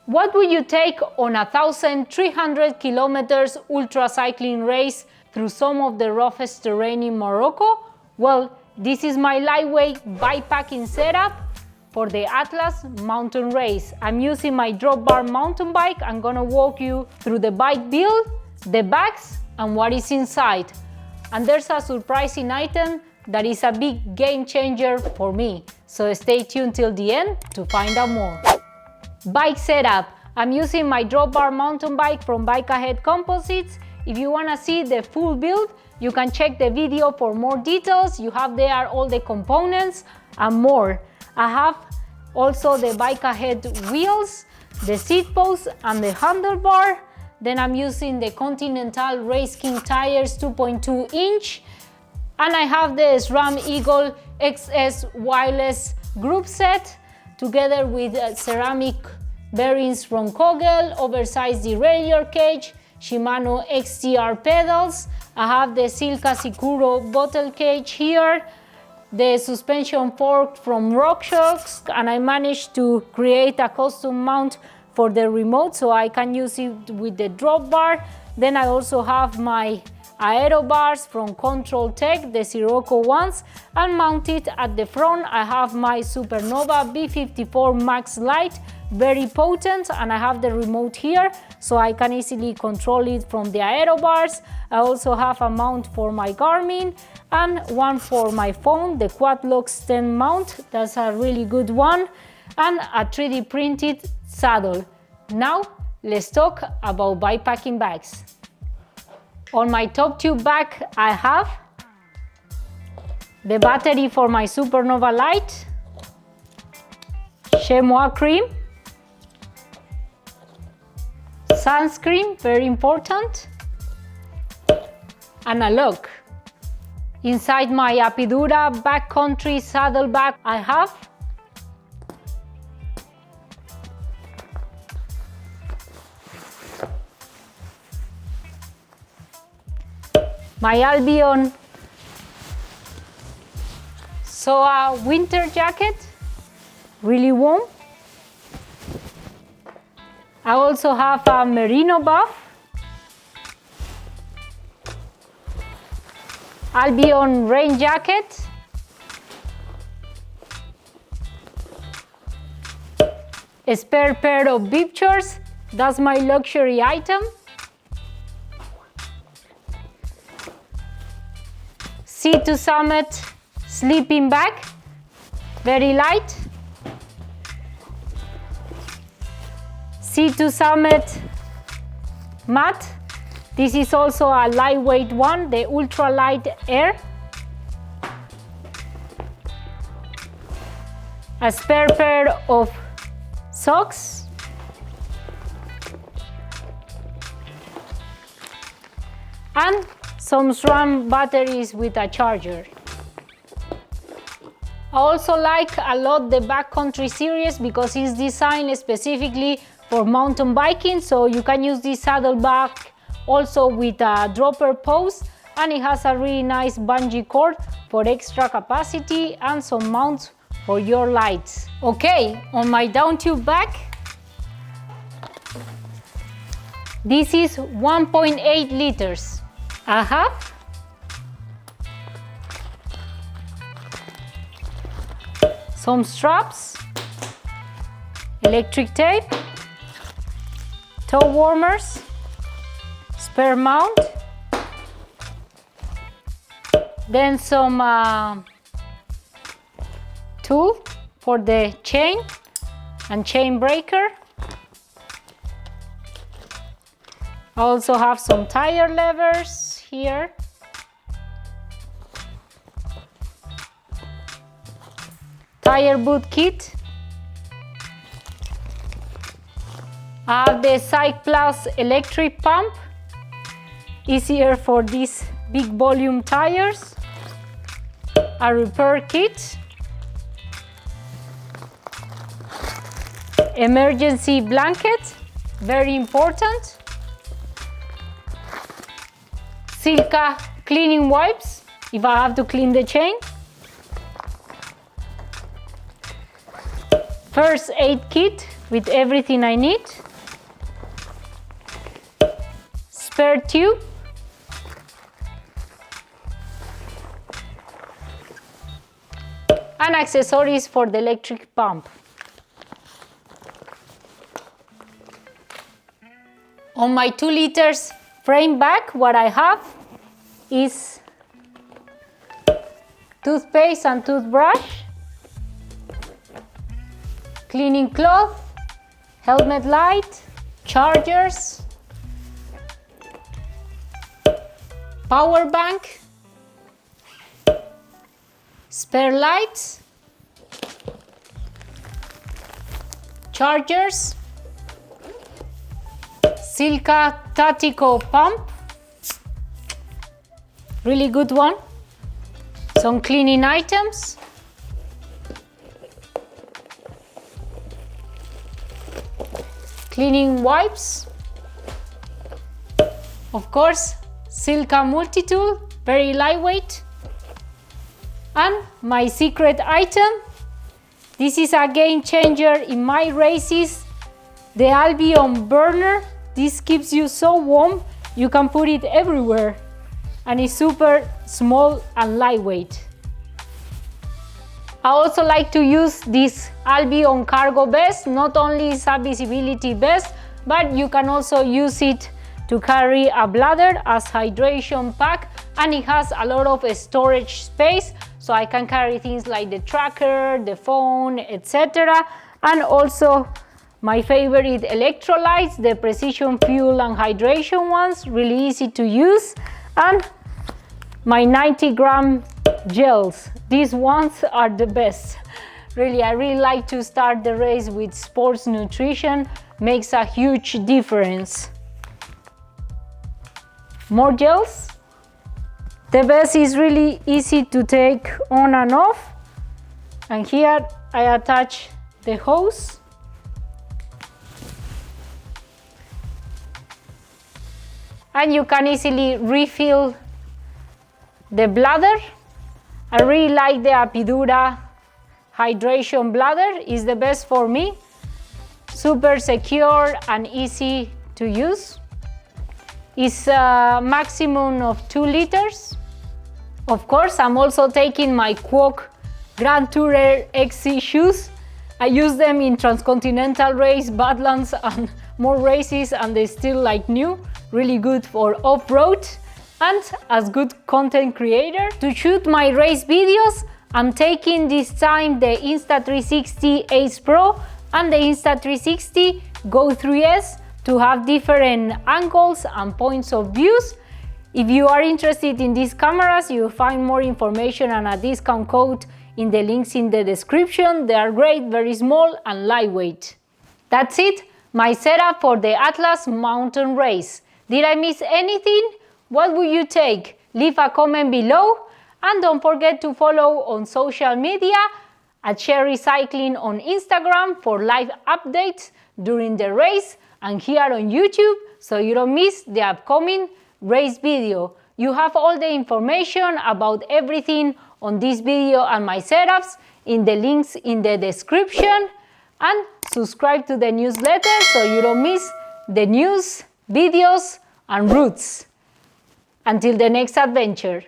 What would you take on a 1,300 kilometers ultra cycling race through some of the roughest terrain in Morocco? Well, this is my lightweight bikepacking setup for the Atlas mountain race. I'm using my drop bar mountain bike. I'm gonna walk you through the bike build, the bags, and what is inside. And there's a surprising item that is a big game changer for me. So stay tuned till the end to find out more. Bike setup. I'm using my drop bar mountain bike from Ahead Composites. If you wanna see the full build, you can check the video for more details. You have there all the components and more. I have also the Ahead wheels, the seat post and the handlebar. Then I'm using the Continental Race King tires 2.2 inch. And I have the SRAM Eagle XX wireless group set together with ceramic bearings from Kogel, oversized derailleur cage, Shimano XTR pedals. I have the Silca Sicuro bottle cage here, the suspension fork from RockShox, and I managed to create a custom mount for the remote so I can use it with the drop bar. Then I also have my aero bars from Control Tech, the Sirocco ones, and mounted at the front I have my Supernova B54 Max Light, very potent, and I have the remote here so I can easily control it from the aero bars. I also have a mount for my Garmin and one for my phone, the Quadlock 10 mount, that's a really good one, and a 3D printed saddle. Now let's talk about bikepacking bags. On my top tube bag I have the battery for my Supernova light, chamois cream, sunscreen, very important, and a lock. Inside my Apidura Backcountry saddle bag I have my Albion Zoa winter jacket, really warm. I also have a merino buff, Albion Rain Jacket, a spare pair of bibs, that's my luxury item, Sea to Summit sleeping bag, very light, Sea to Summit mat, this is also a lightweight one, the Ultra Light Air, a spare pair of socks, and some SRAM batteries with a charger. I also like a lot the Backcountry series because it's designed specifically for mountain biking, so you can use this saddle bag also with a dropper post, and it has a really nice bungee cord for extra capacity and some mounts for your lights. Okay, on my down tube bag, this is 1.8 liters. I have some straps, electric tape, toe warmers, spare mount, then some tool for the chain and chain breaker. I also have some tire levers here, tire boot kit. I have the Cyc Plus electric pump, easier for these big volume tires, a repair kit, emergency blanket, very important, Silca cleaning wipes if I have to clean the chain, first aid kit with everything I need. Spare tube. And accessories for the electric pump. On my 2 liters frame bag, what I have is toothpaste and toothbrush, cleaning cloth, helmet light, chargers, power bank, spare lights, chargers, Silca Tactical pump, really good one, some cleaning items, cleaning wipes, of course Silca multi-tool, very lightweight, and my secret item, this is a game changer in my races, the Albion burner. This keeps you so warm, you can put it everywhere, and it's super small and lightweight. I also like to use this Albion cargo vest. Not only is a visibility vest, but you can also use it to carry a bladder as hydration pack, and it has a lot of storage space, so I can carry things like the tracker, the phone, etc. And also my favorite electrolytes, the precision fuel and hydration ones, really easy to use, and my 90-gram gels. These ones are the best. Really, I really like to start the race with sports nutrition, makes a huge difference. More gels. The vest is really easy to take on and off, and here I attach the hose. And you can easily refill the bladder. I really like the Apidura hydration bladder, is the best for me. Super secure and easy to use. It's a maximum of 2 liters. Of course, I'm also taking my Quok Grand Tourer XC shoes. I use them in Transcontinental Race, Badlands and more races, and they still like new. Really good for off-road. And as good content creator, to shoot my race videos, I'm taking this time the Insta360 Ace Pro and the Insta360 Go 3S to have different angles and points of views. If you are interested in these cameras, you'll find more information and a discount code in the links in the description. They are great, very small and lightweight. That's it, my setup for the Atlas Mountain Race. Did I miss anything? What would you take? Leave a comment below, and don't forget to follow on social media at Cherry Cycling on Instagram for live updates during the race, and here on YouTube so you don't miss the upcoming race video. You have all the information about everything on this video and my setups in the links in the description, and subscribe to the newsletter so you don't miss the news, videos and routes. Until the next adventure.